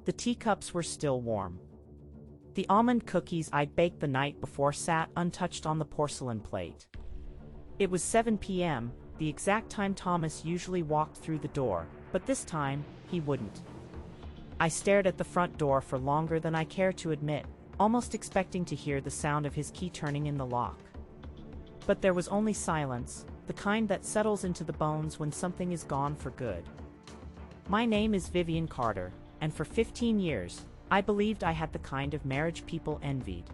The teacups were still warm. The almond cookies I'd baked the night before sat untouched on the porcelain plate. It was 7 p.m., the exact time Thomas usually walked through the door, but this time, he wouldn't. I stared at the front door for longer than I care to admit, almost expecting to hear the sound of his key turning in the lock. But there was only silence, the kind that settles into the bones when something is gone for good. My name is Vivian Carter, and for 15 years, I believed I had the kind of marriage people envied.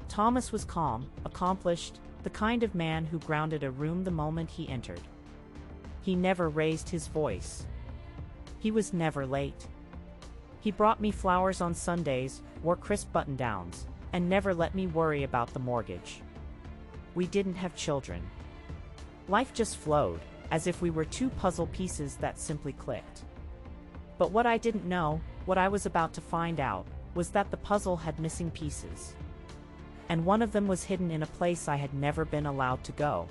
Thomas was calm, accomplished, the kind of man who grounded a room the moment he entered. He never raised his voice. He was never late. He brought me flowers on Sundays, wore crisp button-downs, and never let me worry about the mortgage. We didn't have children. Life just flowed, as if we were two puzzle pieces that simply clicked. But what I didn't know, what I was about to find out, was that the puzzle had missing pieces. And one of them was hidden in a place I had never been allowed to go.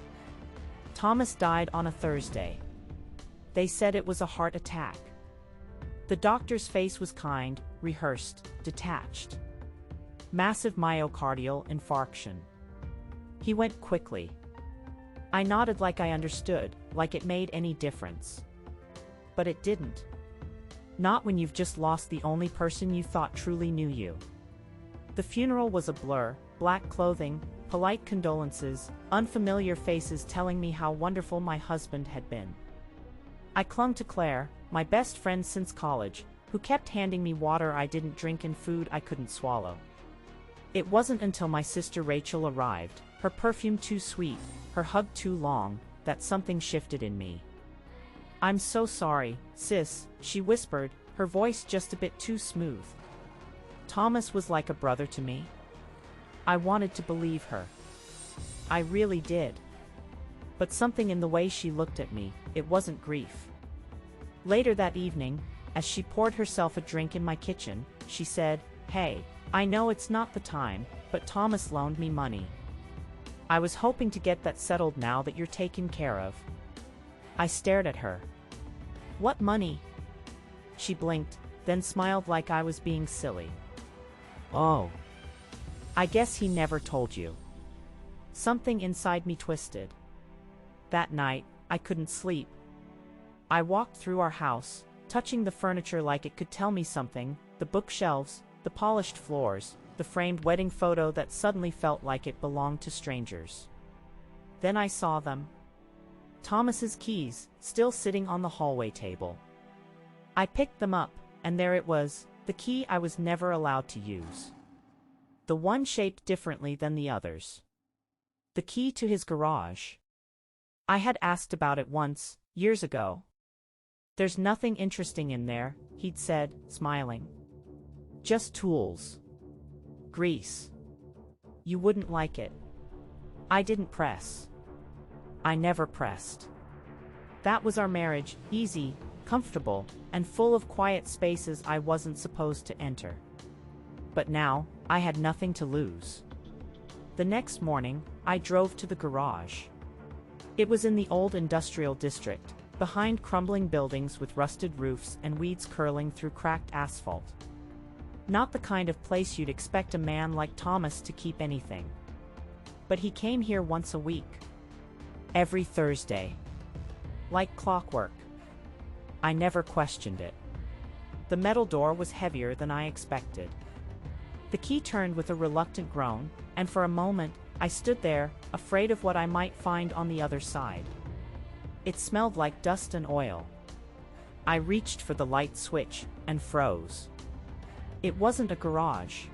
Thomas died on a Thursday. They said it was a heart attack. The doctor's face was kind, rehearsed, detached. Massive myocardial infarction. He went quickly. I nodded like I understood, like it made any difference. But it didn't. Not when you've just lost the only person you thought truly knew you. The funeral was a blur, black clothing, polite condolences, unfamiliar faces telling me how wonderful my husband had been. I clung to Claire, my best friend since college, who kept handing me water I didn't drink and food I couldn't swallow. It wasn't until my sister Rachel arrived, her perfume too sweet, her hug too long, that something shifted in me. "I'm so sorry, sis," she whispered, her voice just a bit too smooth. Thomas was like a brother to me. I wanted to believe her. I really did. But something in the way she looked at me, it wasn't grief. Later that evening, as she poured herself a drink in my kitchen, she said, "Hey, I know it's not the time, but Thomas loaned me money. I was hoping to get that settled now that you're taken care of." I stared at her. "What money?" She blinked, then smiled like I was being silly. "Oh. I guess he never told you." Something inside me twisted. That night, I couldn't sleep. I walked through our house, touching the furniture like it could tell me something, the bookshelves, the polished floors, the framed wedding photo that suddenly felt like it belonged to strangers. Then I saw them. Thomas's keys, still sitting on the hallway table. I picked them up, and there it was, the key I was never allowed to use. The one shaped differently than the others. The key to his garage. I had asked about it once, years ago. "There's nothing interesting in there," he'd said, smiling. "Just tools. Grease. You wouldn't like it." I didn't press. I never pressed. That was our marriage, easy, comfortable, and full of quiet spaces I wasn't supposed to enter. But now, I had nothing to lose. The next morning, I drove to the garage. It was in the old industrial district, behind crumbling buildings with rusted roofs and weeds curling through cracked asphalt. Not the kind of place you'd expect a man like Thomas to keep anything. But he came here once a week. Every Thursday. Like clockwork. I never questioned it. The metal door was heavier than I expected. The key turned with a reluctant groan, and for a moment, I stood there, afraid of what I might find on the other side. It smelled like dust and oil. I reached for the light switch, and froze. It wasn't a garage.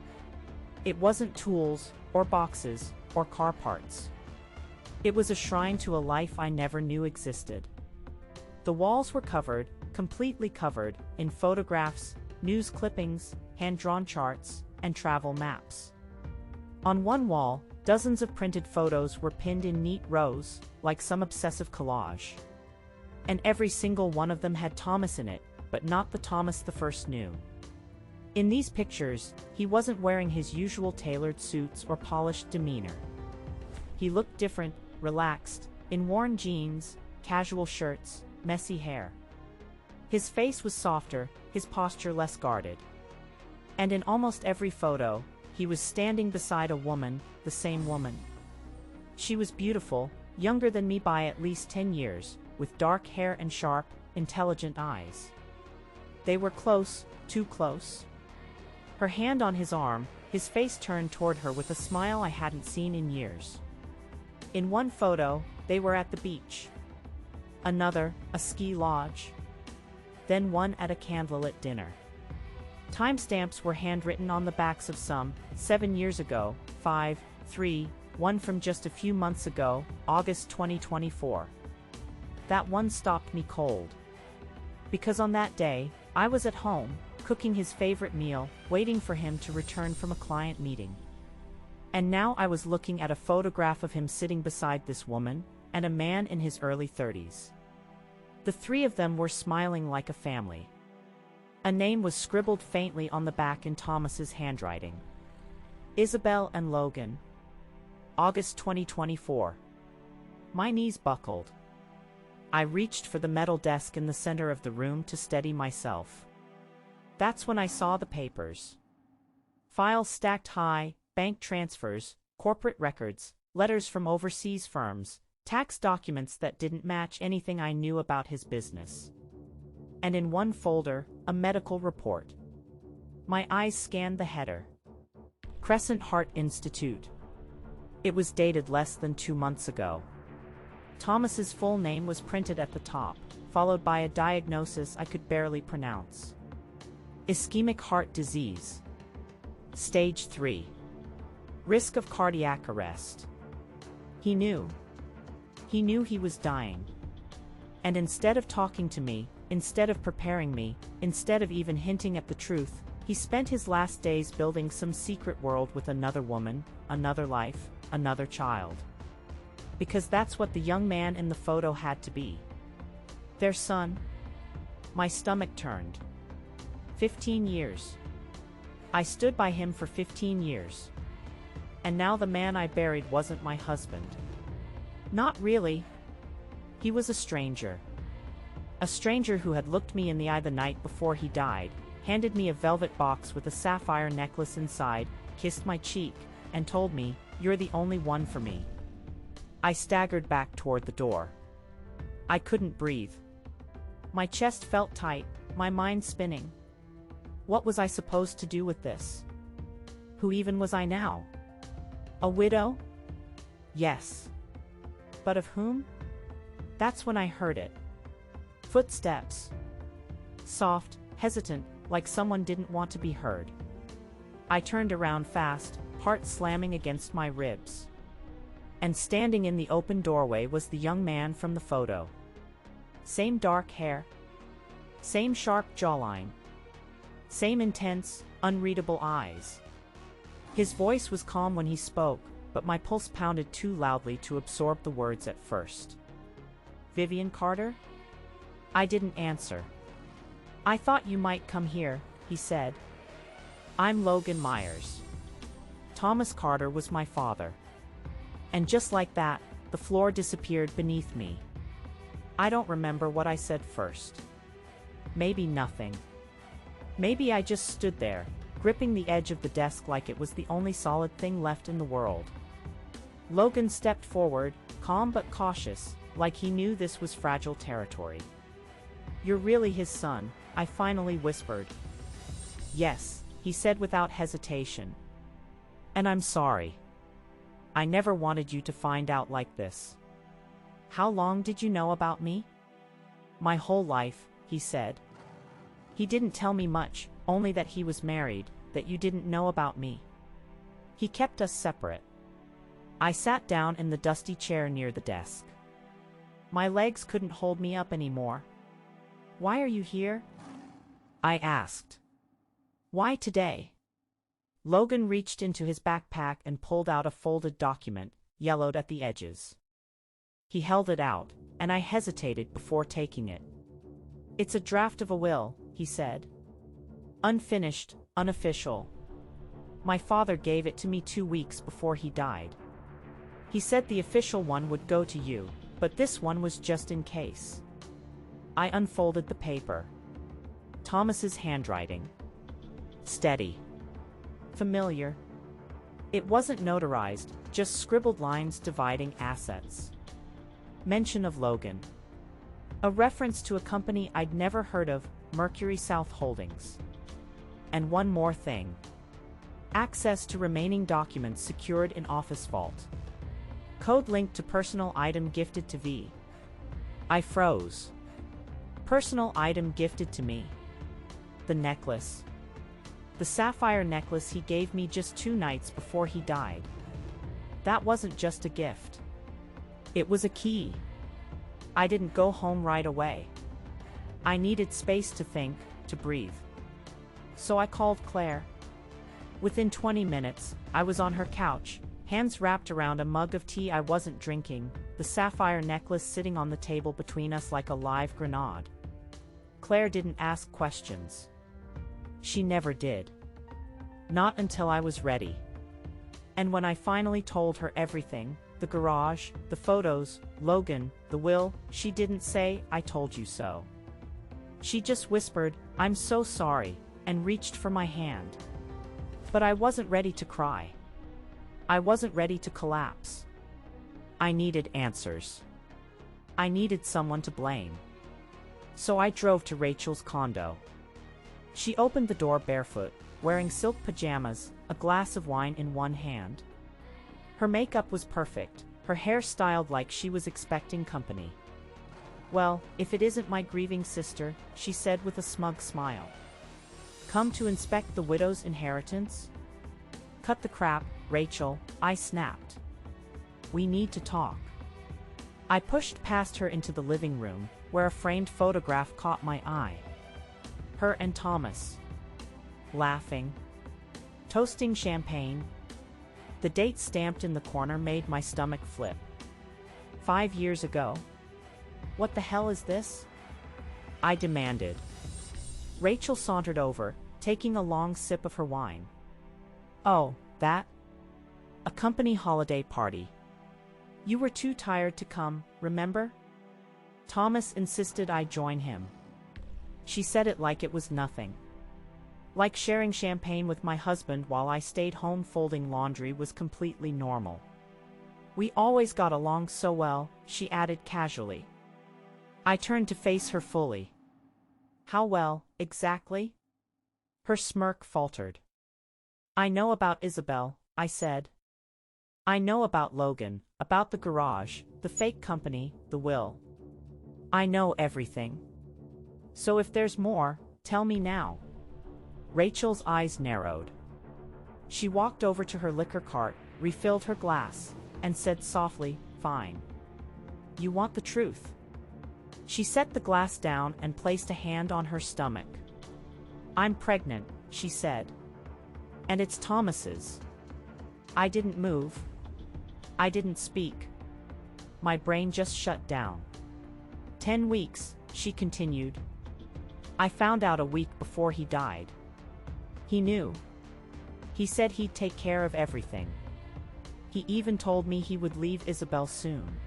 It wasn't tools, or boxes, or car parts. It was a shrine to a life I never knew existed. The walls were covered, completely covered, in photographs, news clippings, hand-drawn charts, and travel maps. On one wall, dozens of printed photos were pinned in neat rows, like some obsessive collage. And every single one of them had Thomas in it, but not the Thomas the first knew. In these pictures, he wasn't wearing his usual tailored suits or polished demeanor. He looked different, relaxed, in worn jeans, casual shirts, messy hair. His face was softer, his posture less guarded. And in almost every photo, he was standing beside a woman, the same woman. She was beautiful, younger than me by at least 10 years, with dark hair and sharp, intelligent eyes. They were close, too close. Her hand on his arm, his face turned toward her with a smile I hadn't seen in years. In one photo, they were at the beach. Another, a ski lodge. Then one at a candlelit dinner. Timestamps were handwritten on the backs of some, 7 years ago, 5, 3, one from just a few months ago, August 2024. That one stopped me cold. Because on that day, I was at home, cooking his favorite meal, waiting for him to return from a client meeting. And now I was looking at a photograph of him sitting beside this woman, and a man in his early 30s. The three of them were smiling like a family. A name was scribbled faintly on the back in Thomas's handwriting. Isabel and Logan. August 2024. My knees buckled. I reached for the metal desk in the center of the room to steady myself. That's when I saw the papers. Files stacked high, bank transfers, corporate records, letters from overseas firms, tax documents that didn't match anything I knew about his business. And in one folder, a medical report. My eyes scanned the header. Crescent Heart Institute. It was dated less than 2 months ago. Thomas's full name was printed at the top, followed by a diagnosis I could barely pronounce. Ischemic heart disease. Stage 3. Risk of cardiac arrest. He knew. He knew he was dying. And instead of talking to me, instead of preparing me, instead of even hinting at the truth, he spent his last days building some secret world with another woman, another life, another child. Because that's what the young man in the photo had to be. Their son. My stomach turned. 15 years. I stood by him for 15 years. And now the man I buried wasn't my husband. Not really. He was a stranger. A stranger who had looked me in the eye the night before he died, handed me a velvet box with a sapphire necklace inside, kissed my cheek, and told me, "You're the only one for me." I staggered back toward the door. I couldn't breathe. My chest felt tight, my mind spinning. What was I supposed to do with this? Who even was I now? A widow? Yes. But of whom? That's when I heard it. Footsteps. Soft, hesitant, like someone didn't want to be heard. I turned around fast, heart slamming against my ribs. And standing in the open doorway was the young man from the photo. Same dark hair. Same sharp jawline. Same intense, unreadable eyes. His voice was calm when he spoke, but my pulse pounded too loudly to absorb the words at first. Vivian Carter? I didn't answer. I thought you might come here, he said. I'm Logan Myers. Thomas Carter was my father. And just like that, the floor disappeared beneath me. I don't remember what I said first. Maybe nothing. Maybe I just stood there, gripping the edge of the desk like it was the only solid thing left in the world. Logan stepped forward, calm but cautious, like he knew this was fragile territory. You're really his son, I finally whispered. Yes, he said without hesitation. And I'm sorry. I never wanted you to find out like this. How long did you know about me? My whole life, he said. He didn't tell me much, only that he was married, that you didn't know about me. He kept us separate. I sat down in the dusty chair near the desk. My legs couldn't hold me up anymore. Why are you here? I asked. Why today? Logan reached into his backpack and pulled out a folded document, yellowed at the edges. He held it out, and I hesitated before taking it. It's a draft of a will, he said. Unfinished, unofficial. My father gave it to me 2 weeks before he died. He said the official one would go to you, but this one was just in case. I unfolded the paper. Thomas's handwriting. Steady. Familiar. It wasn't notarized, just scribbled lines dividing assets. Mention of Logan. A reference to a company I'd never heard of, Mercury South Holdings. And one more thing. Access to remaining documents secured in office vault. Code linked to personal item gifted to V. I froze. Personal item gifted to me. The necklace. The sapphire necklace he gave me just 2 nights before he died. That wasn't just a gift. It was a key. I didn't go home right away. I needed space to think, to breathe. So I called Claire. Within 20 minutes, I was on her couch, hands wrapped around a mug of tea I wasn't drinking, the sapphire necklace sitting on the table between us like a live grenade. Claire didn't ask questions. She never did. Not until I was ready. And when I finally told her everything, the garage, the photos, Logan, the will, she didn't say, "I told you so." She just whispered, "I'm so sorry," and reached for my hand. But I wasn't ready to cry. I wasn't ready to collapse. I needed answers. I needed someone to blame. So I drove to Rachel's condo. She opened the door barefoot, wearing silk pajamas, a glass of wine in one hand. Her makeup was perfect, her hair styled like she was expecting company. "Well, if it isn't my grieving sister," she said with a smug smile. "Come to inspect the widow's inheritance?" "Cut the crap, Rachel," I snapped. "We need to talk." I pushed past her into the living room, where a framed photograph caught my eye. Her and Thomas. Laughing. Toasting champagne. The date stamped in the corner made my stomach flip. 5 years ago? What the hell is this? I demanded. Rachel sauntered over, taking a long sip of her wine. "Oh, that? A company holiday party. You were too tired to come, remember? Thomas insisted I join him." She said it like it was nothing. Like sharing champagne with my husband while I stayed home folding laundry was completely normal. "We always got along so well," she added casually. I turned to face her fully. "How well, exactly?" Her smirk faltered. "I know about Isabel," I said. "I know about Logan, about the garage, the fake company, the will. I know everything. So if there's more, tell me now." Rachel's eyes narrowed. She walked over to her liquor cart, refilled her glass, and said softly, "Fine. You want the truth." She set the glass down and placed a hand on her stomach. "I'm pregnant," she said. "And it's Thomas's." I didn't move. I didn't speak. My brain just shut down. 10 weeks, she continued. I found out a week before he died. He knew. He said he'd take care of everything. He even told me he would leave Isabel soon.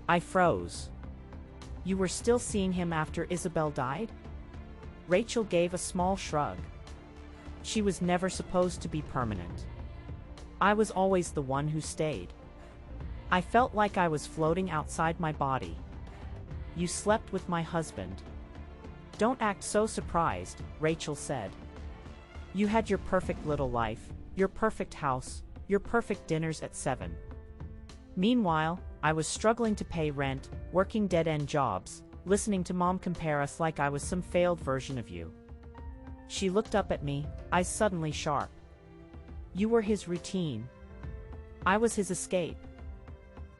I froze. "You were still seeing him after Isabel died?" Rachel gave a small shrug. She was never supposed to be permanent. I was always the one who stayed. I felt like I was floating outside my body. "You slept with my husband." "Don't act so surprised," Rachel said. "You had your perfect little life, your perfect house, your perfect dinners at 7. Meanwhile, I was struggling to pay rent, working dead-end jobs, listening to Mom compare us like I was some failed version of you." She looked up at me, eyes suddenly sharp. "You were his routine. I was his escape."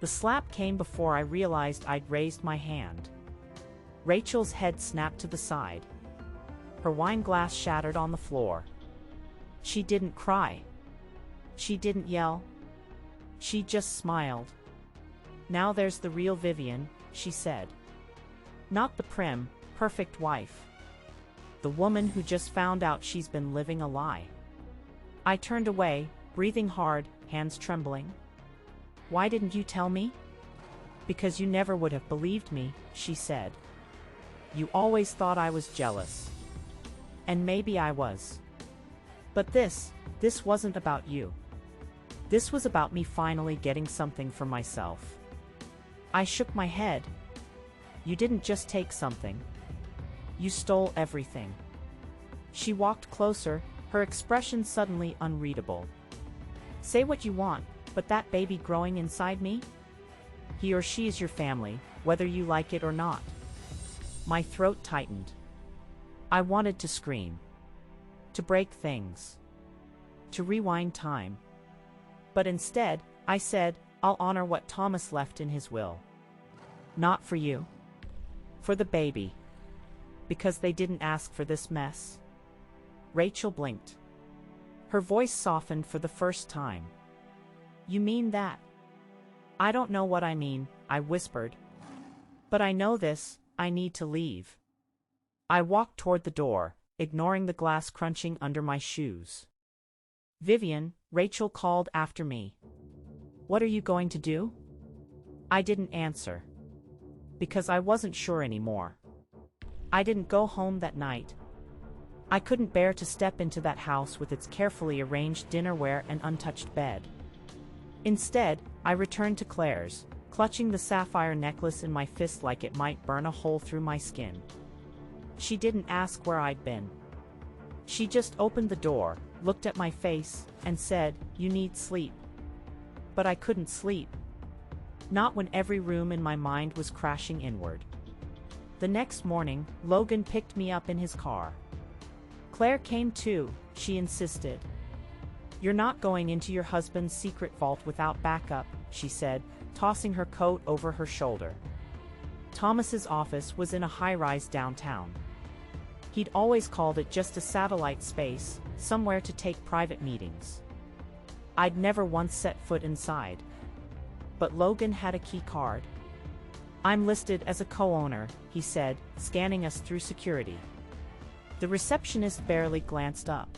The slap came before I realized I'd raised my hand. Rachel's head snapped to the side. Her wine glass shattered on the floor. She didn't cry. She didn't yell. She just smiled. "Now there's the real Vivian," she said. "Not the prim, perfect wife. The woman who just found out she's been living a lie." I turned away, breathing hard, hands trembling. "Why didn't you tell me?" "Because you never would have believed me," she said. "You always thought I was jealous. And maybe I was. But this wasn't about you. This was about me finally getting something for myself. I shook my head. You didn't just take something. You stole everything. She walked closer, her expression suddenly unreadable. Say what you want, but that baby growing inside me? He or she is your family, whether you like it or not. My throat tightened. I wanted to scream. To break things. To rewind time. But instead, I said, I'll honor what Thomas left in his will. Not for you. For the baby. Because they didn't ask for this mess. Rachel blinked. Her voice softened for the first time. You mean that? I don't know what I mean, I whispered. But I know this, I need to leave. I walked toward the door, ignoring the glass crunching under my shoes. Vivian, Rachel called after me. What are you going to do? I didn't answer. Because I wasn't sure anymore. I didn't go home that night. I couldn't bear to step into that house with its carefully arranged dinnerware and untouched bed. Instead, I returned to Claire's, clutching the sapphire necklace in my fist like it might burn a hole through my skin. She didn't ask where I'd been. She just opened the door, looked at my face, and said, "You need sleep." But I couldn't sleep. Not when every room in my mind was crashing inward. The next morning, Logan picked me up in his car. Claire came too, she insisted. You're not going into your husband's secret vault without backup, she said, tossing her coat over her shoulder. Thomas's office was in a high-rise downtown. He'd always called it just a satellite space, somewhere to take private meetings. I'd never once set foot inside. But Logan had a key card. I'm listed as a co-owner, he said, scanning us through security. The receptionist barely glanced up.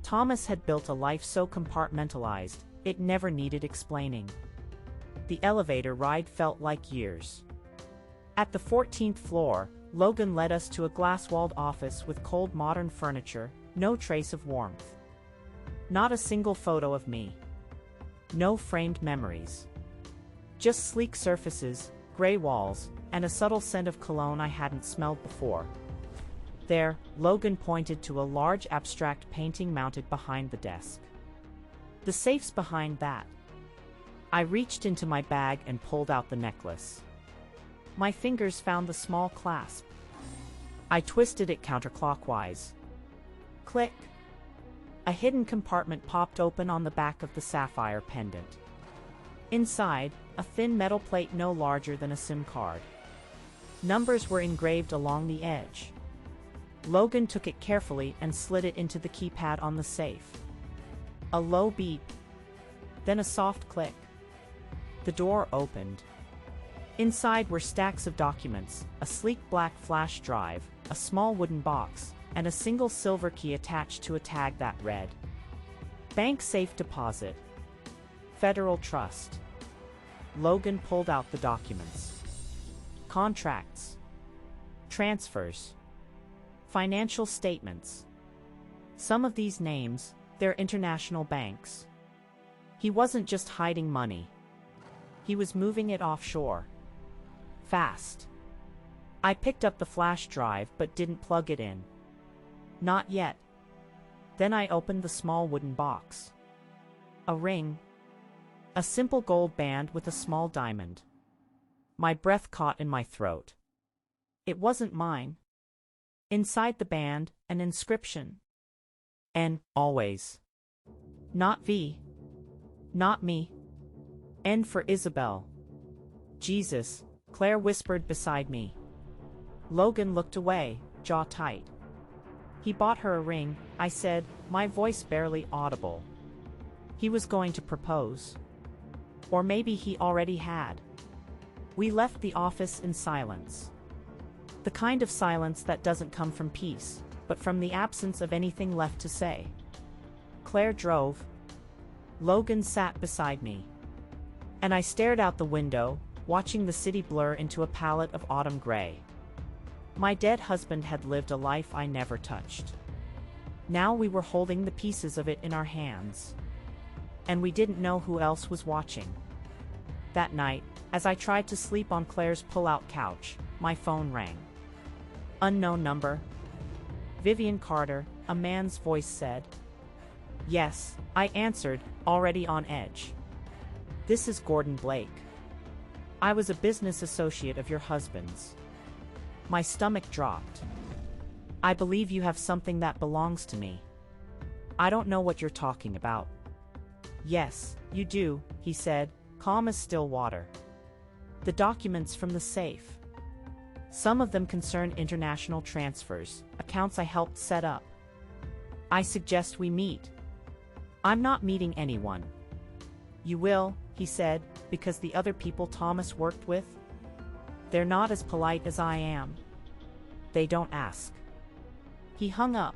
Thomas had built a life so compartmentalized, it never needed explaining. The elevator ride felt like years. At the 14th floor, Logan led us to a glass-walled office with cold modern furniture, no trace of warmth. Not a single photo of me. No framed memories. Just sleek surfaces, gray walls, and a subtle scent of cologne I hadn't smelled before. There, Logan pointed to a large abstract painting mounted behind the desk. The safe's behind that. I reached into my bag and pulled out the necklace. My fingers found the small clasp. I twisted it counterclockwise. Click. A hidden compartment popped open on the back of the sapphire pendant. Inside, a thin metal plate no larger than a SIM card. Numbers were engraved along the edge. Logan took it carefully and slid it into the keypad on the safe. A low beep. Then a soft click. The door opened. Inside were stacks of documents, a sleek black flash drive, a small wooden box, and a single silver key attached to a tag that read, Bank Safe Deposit. Federal Trust. Logan pulled out the documents. Contracts. Transfers. Financial statements. Some of these names, they're international banks. He wasn't just hiding money. He was moving it offshore. Fast. I picked up the flash drive but didn't plug it in. Not yet. Then I opened the small wooden box. A ring. A simple gold band with a small diamond. My breath caught in my throat. It wasn't mine. Inside the band, an inscription. N, always. Not V. Not me. N for Isabel. Jesus, Claire whispered beside me. Logan looked away, jaw tight. He bought her a ring, I said, my voice barely audible. He was going to propose. Or maybe he already had. We left the office in silence. The kind of silence that doesn't come from peace, but from the absence of anything left to say. Claire drove. Logan sat beside me. And I stared out the window, watching the city blur into a palette of autumn gray. My dead husband had lived a life I never touched. Now we were holding the pieces of it in our hands. And we didn't know who else was watching. That night, as I tried to sleep on Claire's pull-out couch, my phone rang. Unknown number. Vivian Carter, a man's voice said. Yes, I answered, already on edge. This is Gordon Blake. I was a business associate of your husband's. My stomach dropped. I believe you have something that belongs to me. I don't know what you're talking about. Yes, you do, he said, calm as still water. The documents from the safe. Some of them concern international transfers, accounts I helped set up. I suggest we meet. I'm not meeting anyone. You will, he said, because the other people Thomas worked with? They're not as polite as I am. They don't ask. He hung up.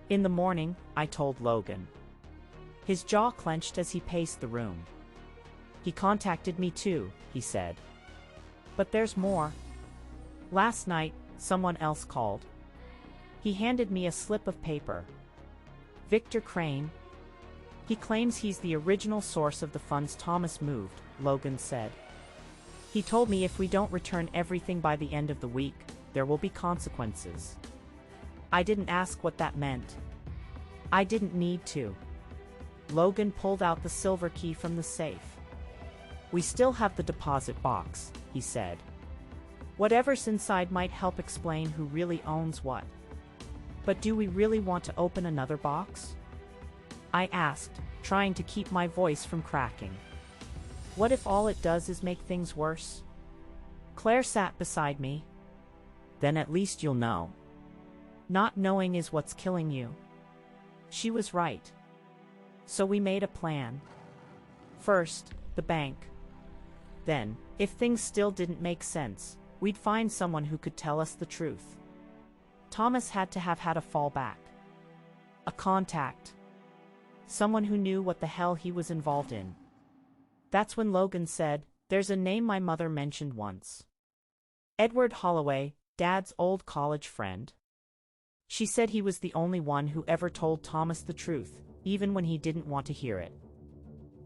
In the morning, I told Logan. His jaw clenched as he paced the room. He contacted me too, he said. But there's more. Last night, someone else called. He handed me a slip of paper. Victor Crane. He claims he's the original source of the funds Thomas moved, Logan said. He told me if we don't return everything by the end of the week, there will be consequences. I didn't ask what that meant. I didn't need to. Logan pulled out the silver key from the safe. We still have the deposit box, he said. Whatever's inside might help explain who really owns what. But do we really want to open another box? I asked, trying to keep my voice from cracking. What if all it does is make things worse? Claire sat beside me. Then at least you'll know. Not knowing is what's killing you. She was right. So we made a plan. First, the bank. Then, if things still didn't make sense, we'd find someone who could tell us the truth. Thomas had to have had a fallback. A contact. Someone who knew what the hell he was involved in. That's when Logan said, there's a name my mother mentioned once. Edward Holloway, Dad's old college friend. She said he was the only one who ever told Thomas the truth, even when he didn't want to hear it.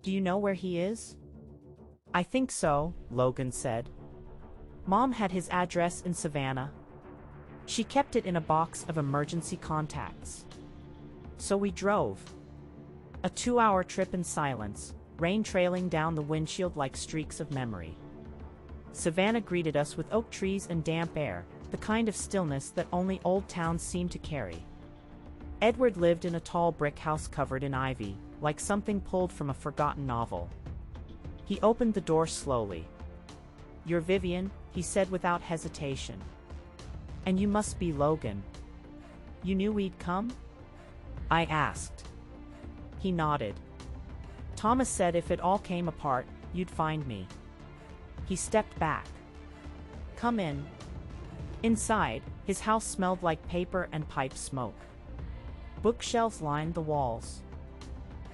Do you know where he is? I think so, Logan said. Mom had his address in Savannah. She kept it in a box of emergency contacts. So we drove. A 2-hour trip in silence, rain trailing down the windshield like streaks of memory. Savannah greeted us with oak trees and damp air, the kind of stillness that only old towns seem to carry. Edward lived in a tall brick house covered in ivy, like something pulled from a forgotten novel. He opened the door slowly. You're Vivian, he said without hesitation. And you must be Logan. You knew we'd come? I asked. He nodded. Thomas said if it all came apart, you'd find me. He stepped back. Come in. Inside, his house smelled like paper and pipe smoke. Bookshelves lined the walls.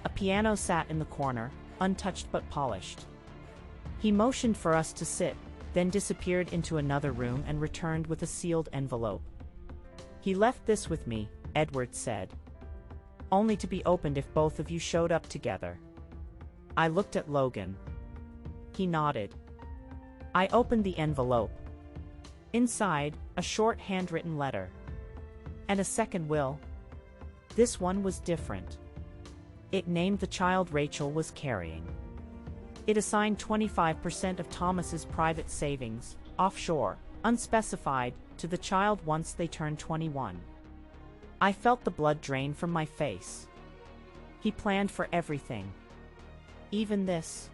A piano sat in the corner, untouched but polished. He motioned for us to sit, then disappeared into another room and returned with a sealed envelope. He left this with me, Edward said. Only to be opened if both of you showed up together. I looked at Logan. He nodded. I opened the envelope. Inside, a short handwritten letter. And a second will. This one was different. It named the child Rachel was carrying. It assigned 25% of Thomas's private savings, offshore, unspecified, to the child once they turned 21. I felt the blood drain from my face. He planned for everything. Even this.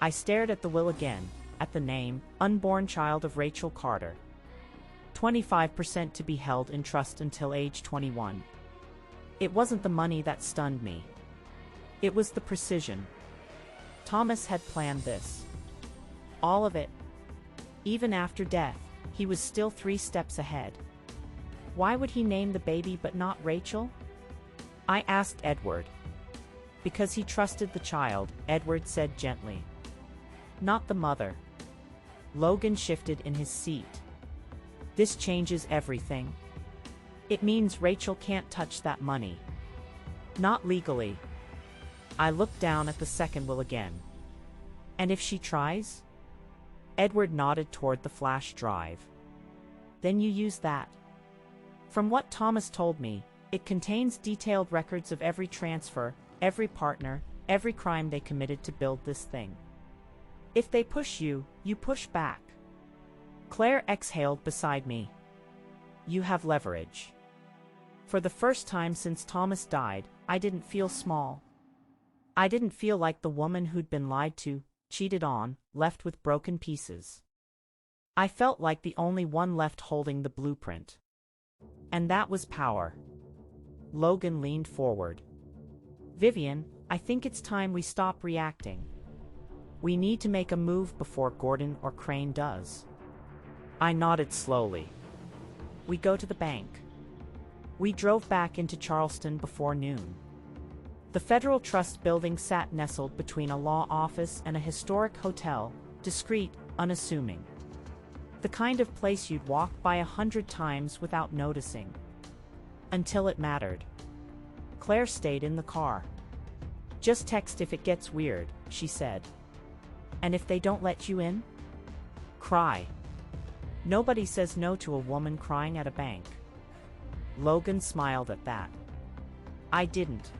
I stared at the will again, at the name, unborn child of Rachel Carter. 25% to be held in trust until age 21. It wasn't the money that stunned me. It was the precision. Thomas had planned this. All of it. Even after death, he was still 3 steps ahead. Why would he name the baby but not Rachel? I asked Edward. Because he trusted the child, Edward said gently. Not the mother. Logan shifted in his seat. This changes everything. It means Rachel can't touch that money. Not legally. I looked down at the second will again. And if she tries? Edward nodded toward the flash drive. Then you use that. From what Thomas told me, it contains detailed records of every transfer, every partner, every crime they committed to build this thing. If they push you, you push back. Claire exhaled beside me. You have leverage. For the first time since Thomas died, I didn't feel small. I didn't feel like the woman who'd been lied to, cheated on, left with broken pieces. I felt like the only one left holding the blueprint. And that was power. Logan leaned forward. Vivian, I think it's time we stop reacting. We need to make a move before Gordon or Crane does. I nodded slowly. We go to the bank. We drove back into Charleston before noon. The Federal Trust building sat nestled between a law office and a historic hotel, discreet, unassuming. The kind of place you'd walk by 100 times without noticing. Until it mattered. Claire stayed in the car. Just text if it gets weird, she said. And if they don't let you in? Cry. Nobody says no to a woman crying at a bank. Logan smiled at that. I didn't.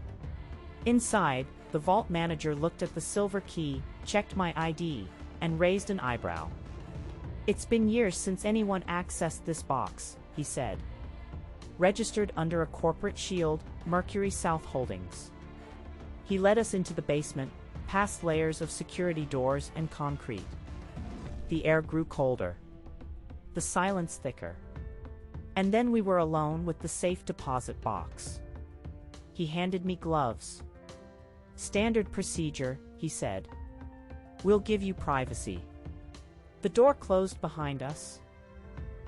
Inside, the vault manager looked at the silver key, checked my ID, and raised an eyebrow. It's been years since anyone accessed this box, he said. Registered under a corporate shield, Mercury South Holdings. He led us into the basement, past layers of security doors and concrete. The air grew colder. The silence thicker. And then we were alone with the safe deposit box. He handed me gloves. Standard procedure, he said. We'll give you privacy. The door closed behind us.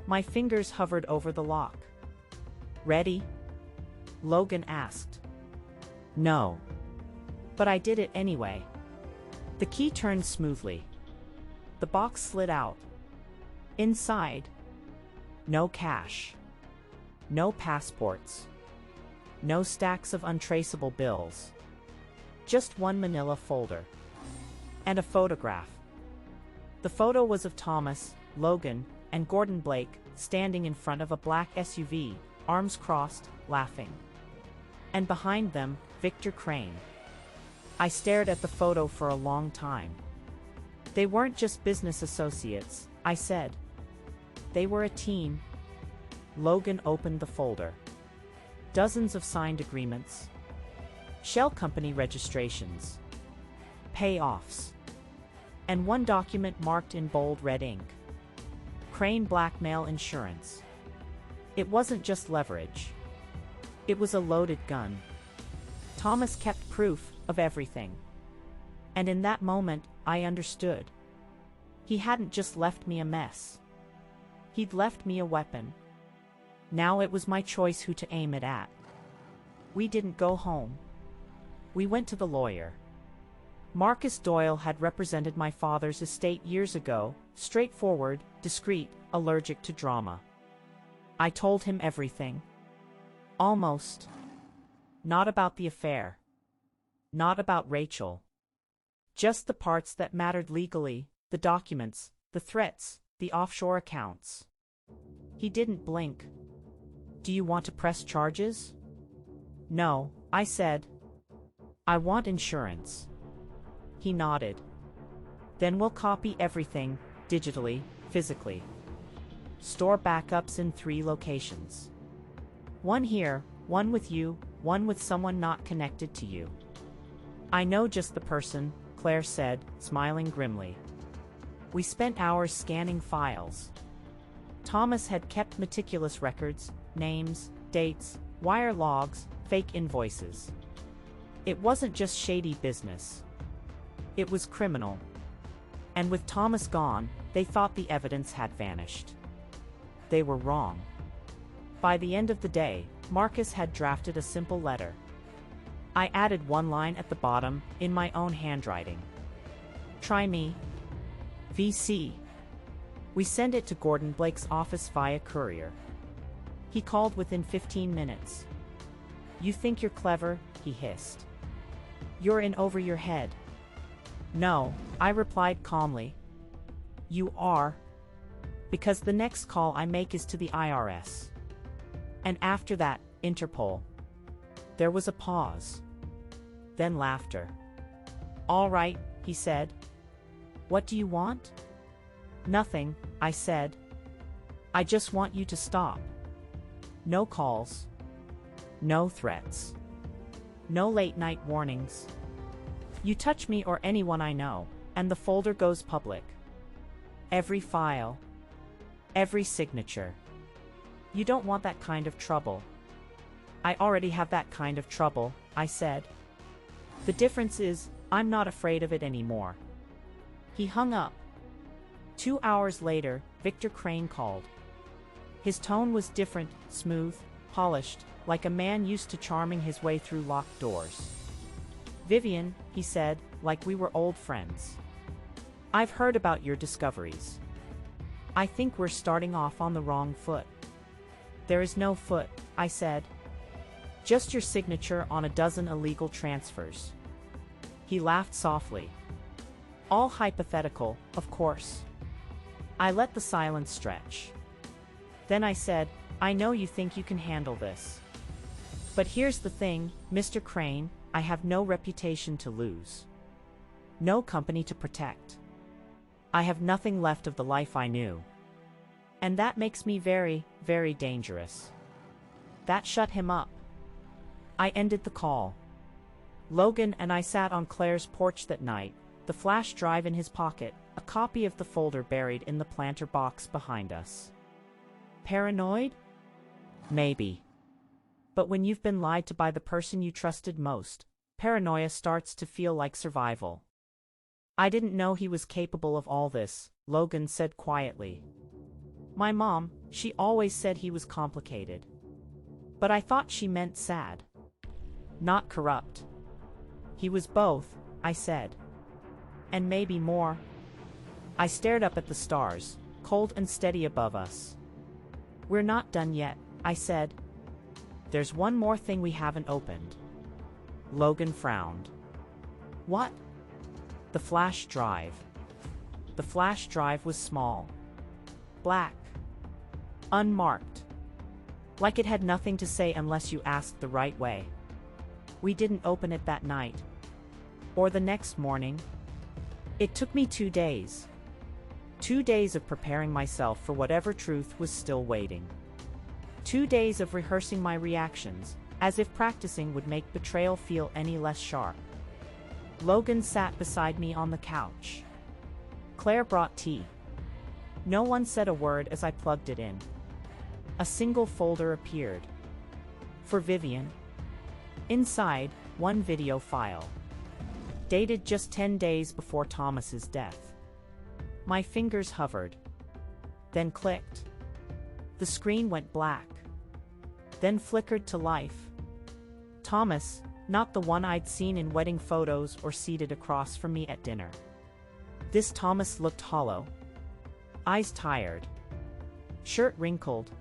My fingers hovered over the lock. Ready? Logan asked. No. But I did it anyway. The key turned smoothly. The box slid out. Inside. No cash. No passports. No stacks of untraceable bills. Just one manila folder. And a photograph. The photo was of Thomas, Logan, and Gordon Blake standing in front of a black SUV, arms crossed, laughing. And behind them, Victor Crane. I stared at the photo for a long time. They weren't just business associates, I said. They were a team. Logan opened the folder. Dozens of signed agreements. Shell company registrations. Payoffs. And one document marked in bold red ink. Crane Blackmail Insurance. It wasn't just leverage. It was a loaded gun. Thomas kept proof of everything. And in that moment, I understood. He hadn't just left me a mess. He'd left me a weapon. Now it was my choice who to aim it at. We didn't go home. We went to the lawyer. Marcus Doyle had represented my father's estate years ago, straightforward, discreet, allergic to drama. I told him everything. Almost. Not about the affair. Not about Rachel. Just the parts that mattered legally, the documents, the threats, the offshore accounts. He didn't blink. Do you want to press charges? No, I said. I want insurance. He nodded. Then we'll copy everything, digitally, physically. Store backups in 3 locations. One here, one with you, one with someone not connected to you. I know just the person, Claire said, smiling grimly. We spent hours scanning files. Thomas had kept meticulous records, names, dates, wire logs, fake invoices. It wasn't just shady business. It was criminal. And with Thomas gone, they thought the evidence had vanished. They were wrong. By the end of the day, Marcus had drafted a simple letter. I added one line at the bottom, in my own handwriting. Try me. VC. We sent it to Gordon Blake's office via courier. He called within 15 minutes. You think you're clever, he hissed. You're in over your head. No, I replied calmly. You are. Because the next call I make is to the IRS. And after that, Interpol. There was a pause. Then laughter. All right, he said. What do you want? Nothing, I said. I just want you to stop. No calls. No threats. No late-night warnings. You touch me or anyone I know, and the folder goes public. Every file. Every signature. You don't want that kind of trouble. I already have that kind of trouble, I said. The difference is, I'm not afraid of it anymore. He hung up. 2 hours later, Victor Crane called. His tone was different, smooth, polished, like a man used to charming his way through locked doors. Vivian, he said, like we were old friends. I've heard about your discoveries. I think we're starting off on the wrong foot. There is no foot, I said. Just your signature on a dozen illegal transfers. He laughed softly. All hypothetical, of course. I let the silence stretch. Then I said, I know you think you can handle this. But here's the thing, Mr. Crane, I have no reputation to lose. No company to protect. I have nothing left of the life I knew. And that makes me very, very dangerous. That shut him up. I ended the call. Logan and I sat on Claire's porch that night, the flash drive in his pocket, a copy of the folder buried in the planter box behind us. Paranoid? Maybe. But when you've been lied to by the person you trusted most, paranoia starts to feel like survival. I didn't know he was capable of all this, Logan said quietly. My mom, she always said he was complicated. But I thought she meant sad. Not corrupt. He was both, I said. And maybe more. I stared up at the stars, cold and steady above us. We're not done yet, I said. There's one more thing we haven't opened. Logan frowned. What? The flash drive. The flash drive was small. Black. Unmarked. Like it had nothing to say unless you asked the right way. We didn't open it that night. Or the next morning. It took me 2 days. 2 days of preparing myself for whatever truth was still waiting. 2 days of rehearsing my reactions, as if practicing would make betrayal feel any less sharp. Logan sat beside me on the couch. Claire brought tea. No one said a word as I plugged it in. A single folder appeared. For Vivian. Inside, one video file. Dated just 10 days before Thomas's death. My fingers hovered. Then clicked. The screen went black. Then flickered to life. Thomas, not the one I'd seen in wedding photos or seated across from me at dinner. This Thomas looked hollow. Eyes tired. Shirt wrinkled.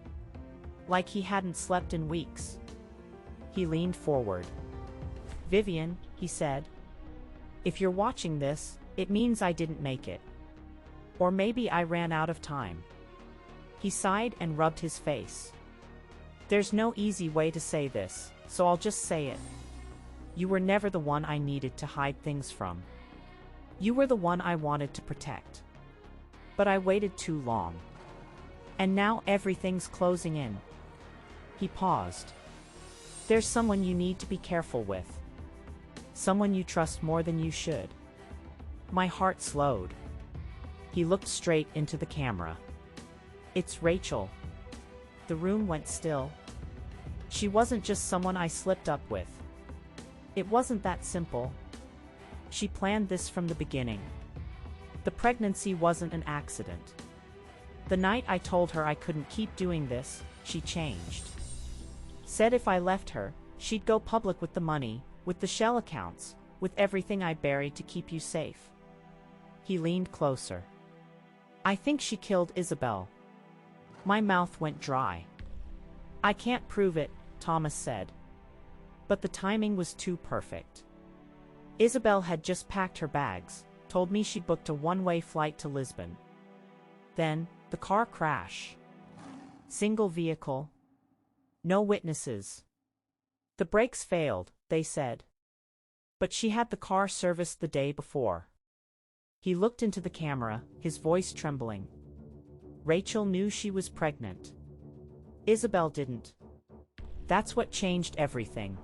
Like he hadn't slept in weeks. He leaned forward. Vivian, he said. If you're watching this, it means I didn't make it. Or maybe I ran out of time. He sighed and rubbed his face. There's no easy way to say this, so I'll just say it. You were never the one I needed to hide things from. You were the one I wanted to protect. But I waited too long. And now everything's closing in. He paused. There's someone you need to be careful with. Someone you trust more than you should. My heart slowed. He looked straight into the camera. It's Rachel. The room went still. She wasn't just someone I slipped up with. It wasn't that simple. She planned this from the beginning. The pregnancy wasn't an accident. The night I told her I couldn't keep doing this, she changed. Said if I left her, she'd go public with the money, with the shell accounts, with everything I buried to keep you safe. He leaned closer. I think she killed Isabel. My mouth went dry. I can't prove it, Thomas said. But the timing was too perfect. Isabel had just packed her bags, told me she booked a one-way flight to Lisbon. Then, the car crash. Single vehicle. No witnesses. The brakes failed, they said. But she had the car serviced the day before. He looked into the camera, his voice trembling. Rachel knew she was pregnant. Isabel didn't. That's what changed everything.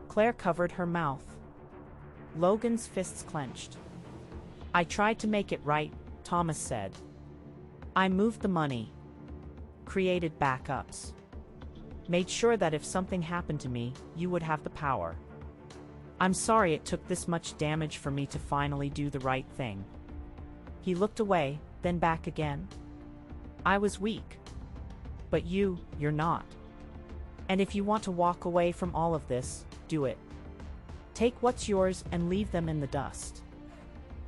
Claire covered her mouth. Logan's fists clenched. I tried to make it right, Thomas said. I moved the money. Created backups. Made sure that if something happened to me, you would have the power. I'm sorry it took this much damage for me to finally do the right thing. He looked away, then back again. I was weak. But you're not. And if you want to walk away from all of this, do it. Take what's yours and leave them in the dust.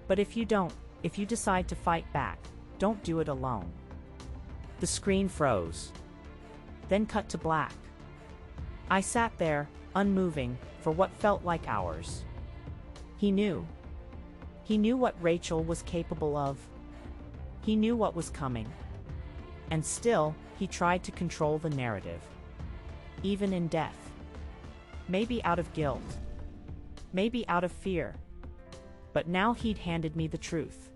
But if you don't, if you decide to fight back, don't do it alone. The screen froze. Then cut to black. I sat there, unmoving, for what felt like hours. He knew. He knew what Rachel was capable of. He knew what was coming. And still, he tried to control the narrative. Even in death. Maybe out of guilt. Maybe out of fear. But now he'd handed me the truth.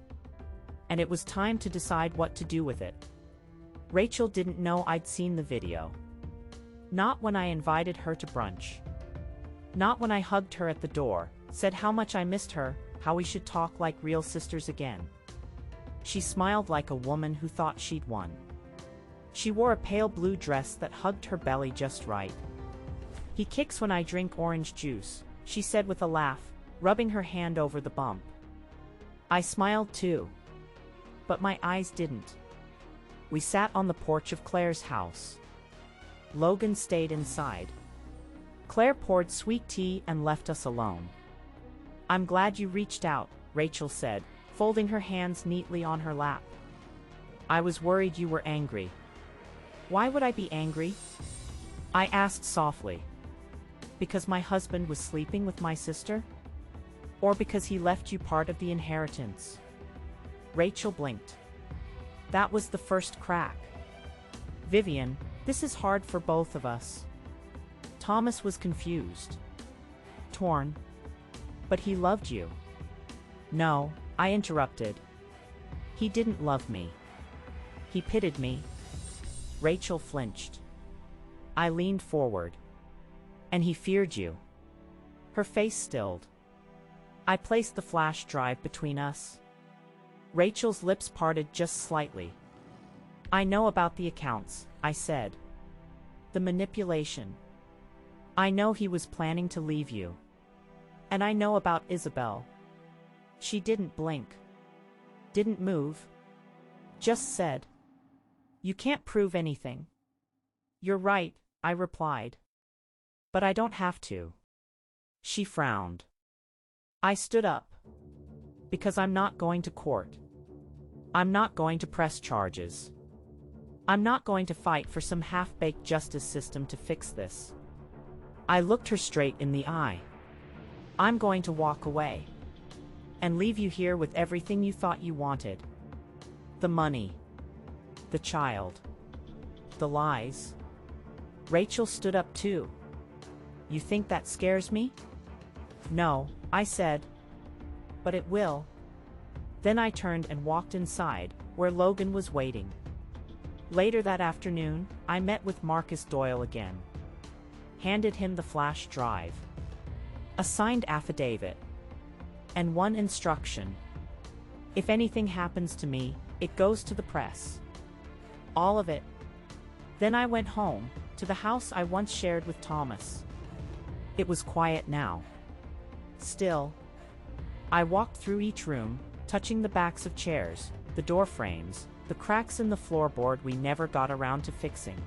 And it was time to decide what to do with it. Rachel didn't know I'd seen the video. Not when I invited her to brunch. Not when I hugged her at the door, said how much I missed her, how we should talk like real sisters again. She smiled like a woman who thought she'd won. She wore a pale blue dress that hugged her belly just right. He kicks when I drink orange juice, she said with a laugh, rubbing her hand over the bump. I smiled too. But my eyes didn't. We sat on the porch of Claire's house. Logan stayed inside. Claire poured sweet tea and left us alone. I'm glad you reached out, Rachel said, folding her hands neatly on her lap. I was worried you were angry. Why would I be angry? I asked softly. Because my husband was sleeping with my sister? Or because he left you part of the inheritance? Rachel blinked. That was the first crack. Vivian, this is hard for both of us. Thomas was confused. Torn. But he loved you. No, I interrupted. He didn't love me. He pitied me. Rachel flinched. I leaned forward. And he feared you. Her face stilled. I placed the flash drive between us. Rachel's lips parted just slightly. I know about the accounts, I said. The manipulation. I know he was planning to leave you. And I know about Isabel. She didn't blink. Didn't move. Just said. You can't prove anything. You're right, I replied. But I don't have to. She frowned. I stood up. Because I'm not going to court. I'm not going to press charges. I'm not going to fight for some half-baked justice system to fix this. I looked her straight in the eye. I'm going to walk away. And leave you here with everything you thought you wanted. The money. The child. The lies. Rachel stood up too. You think that scares me? No, I said. But it will. Then I turned and walked inside, where Logan was waiting. Later that afternoon, I met with Marcus Doyle again. Handed him the flash drive. A signed affidavit. And one instruction. If anything happens to me, it goes to the press. All of it. Then I went home, to the house I once shared with Thomas. It was quiet now. Still. I walked through each room, touching the backs of chairs, the door frames, the cracks in the floorboard we never got around to fixing.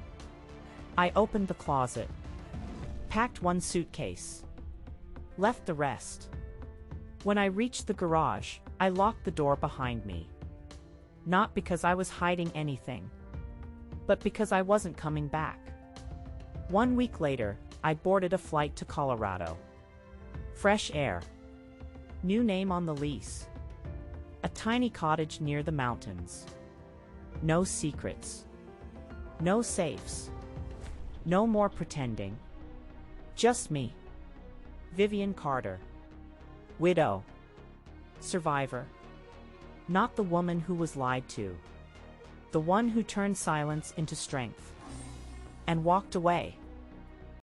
I opened the closet. Packed one suitcase. Left the rest. When I reached the garage, I locked the door behind me. Not because I was hiding anything. But because I wasn't coming back. 1 week later, I boarded a flight to Colorado. Fresh air. New name on the lease. A tiny cottage near the mountains. No secrets. No safes. No more pretending. Just me. Vivian Carter. Widow. Survivor. Not the woman who was lied to. The one who turned silence into strength. And walked away.